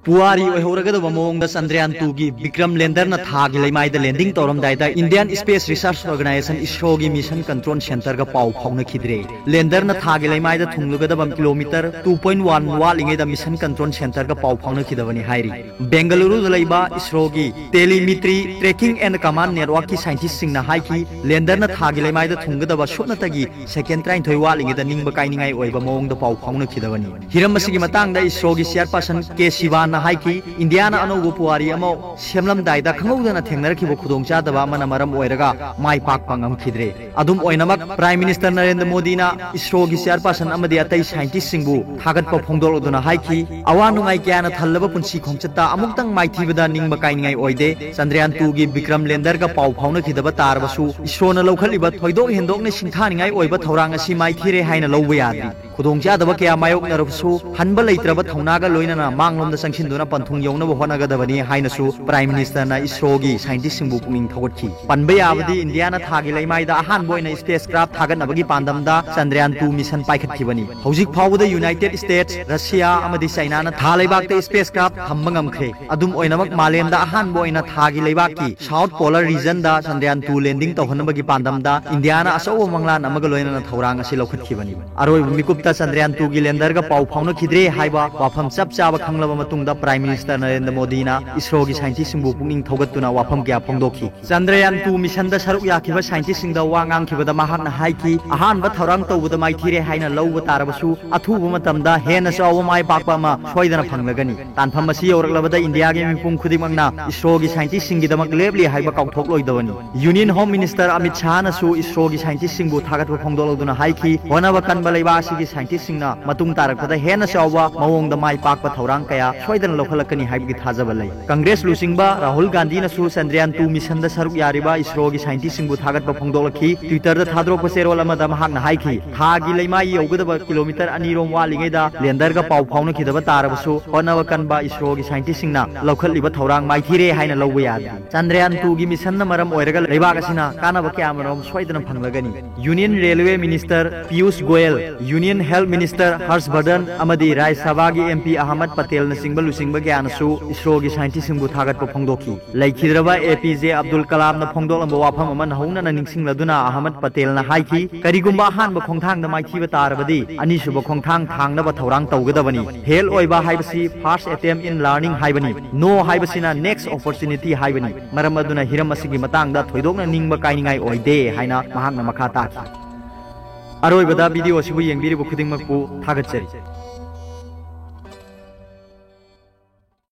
पुआरी ओहरगदब मौंगदा चंद्रयान 2 की विक्रम लैंडर न थागी लेमाइदा लैंडिंग तौरमदाइदा Indian Space Research Organisation ISRO की मिशन कंट्रोल सेंटर का पाव फाउनखिद्रे लैंडर न थागी लेमाइदा थुंगलुगदब किलोमीटर 2.1 वालिंगेदा मिशन कंट्रोल सेंटर का पाव फाउनखिदबनी हाइरी बेंगलुरु लैबा इसरो की telemetry tracking and command network की साइंटिस्ट सिंगना हाइकी लैंडर न थागी लेमाइदा थुंगदब सोनतगी सेकेंड 23 वालिंगेदा निंगबा काइनिंगाई ओइबा मौंगदा पाव फाउनखिदबनी हिरम मसिगी मतंगदा इसरो की चेयरपर्सन के शिवान हाइकी इंडिया अनौब पुआरी सेमलमदाइदा खंगौदना थेंगनरखिब खुदोंचादबा अमना मरम ओइरगा माइ पाकपा ngमखिद्रे अदुम ओइनमक प्राइम मिनिस्टर नरेंद्र मोदी ना इसरो की चेयरपर्सन अमदि अतै साइंटिस्ट सिंगबु थागतपा फोंदोलदुना हाइकी अवा नुंगाई क्याना थल्लबा पुंसी खोंचता अमुक्तंग माइथिबदा निंगबा काइनिंगाई ओइदे चंद्रयान 2 की विक्रम लैंडर का पाव फाउनखिदबा तारबसु इसरोना लौखलिबा थोइदोक हेंदोकने सिंथानिंगाई ओइबा थौरांग असि माइथिरे हाइना लौबा यादि खुदोंचादबा क्या मायोकनरबसु हनबा लैत्रबा थौनागा लोइनना मांगलोमदा संसिंदुना पंथुंग यौनबा होनागदबनी हाइनसु प्राइम मिनिस्टर ना इसरो की साइंटिस्ट सिंगबु पुनिंग थौगतखि पनबा याबदि इंडिया ना थागी लेमाइदा अहान बोइना स्पेस क्राफ्ट थागतनबगी पांदमदा चंद्रयान 2 मिशन पाइखतखिबनी हौजिक फावबदा यूनाइटेड स्टेट्स रशिया अमदि चाइना ना था लेबाकते स्पेस क्राफ्ट थम्बा ngamkhre अदुम ओइनमक मालेमदा अहान बोइना थागी लेबाकी साउथ पोलर रीजन दा चंद्रयान 2 लैंडिंग तौहनबगी पांदमदा इंडिया ना असौ मंगलान अमग लोइना थौरांग असि लौखतखिबनी अरोय मिकुप्ता चंद्रयान 2 की लैंडर का पाव फाउनखिद्रे हाइबा वाफम चप चाबा खंगलबा मतुंगदा प्राइम मिनिस्टर नरेंद्र मोदी ना इसरो की साइंटिस्ट सिंगबु पुनिंग थौगतुना वाफम क्या फोंदोखि चंद्रयान 2 मिशन दा सरुक याखिबा साइंटिस्ट सिंगदा वांगांखिबदा महाकना हाइकी अहानबा थौरांग तौबदा माइथिरे हाइना लौबा तारबसु अथुबा मतमदा हेना चाव माइ पाकपा मा सोइदना फंगलगनी तानफम मसी यौरकलबदा इंडिया के मिपुंग खुदिमंगना इसरो की साइंटिस्ट सिंगगिदमक लेबली हाइबा काउथोकलोइदबनी union home minister Amit Shah नासु इसरो की साइंटिस्ट सिंगबु थागतबा फोंदोलदुना हाइकी होनाबा कनबा लेबा असिगी साइंटिस्ट सिंगना मतुंग तारकदा हेना चाव मवोंगदा माइ पाकपा थौरांग कया सोइदना लौखलकनी हाइबगी थाजबा लै कांग्रेस लुसिंगबा राहुल गांधी नसु चंद्रयान 2 मिशन दा सरुक यारिबा इसरो की साइंटिस्ट सिंगबु थागतबा फोंदोलखि ट्विटर दा थाद्रोकपा सेरोल अमदा महाकना हाइखि थागी लेमाई यौगदबा किलोमीटर 2 रोम वालिंगेदा लैंडर का पाव फाउनखिदबा तारबसु होनाबा कनबा इसरो की साइंटिस्ट सिंगना लौखलिबा थौरांग माइथिरे हाइना लौबा यादि चंद्रयान 2 की मिशन ना मरम ओइरगा लेबाक असिना कानाबा क्यामरम सोइदना फंगलगनी union railway minister Piyush Goyal union health minister Harshvardhan अमदी राज्यसभा की एमपी अहमद पटेल न सिंगबा लुसिंगबा ग्यानसु इसरो की साइंटिस्ट सिंगबु थागतपा फोंदोखि लैखिद्रबा एपीजे अब्दुल कलाम न फोंदोलंबा वाफम अमन हौनना निंगसिंगलदुना अहमद पटेल न हाइखि करिगुंबा अहानबा खोंथांग द माइथिबा तारबदी अनिसुबा खोंथांग थांगनबा थौरांग तौगदबनी फेल ओइबा हाइबसि फर्स्ट अटेम्प्ट इन लर्निंग हाइबनी नो हाइबसिना नेक्स्ट अपॉर्चुनिटी हाइबनी मरम अदुना हिरम असिगी मतंगदा थोइदोकना निंगबा काइनिंगाई ओइदे हाइना महाकना मखा ताखि अरोइबदा वीडियो सिबु येंबिरिबु खुदिंगमकपु थागतचरी।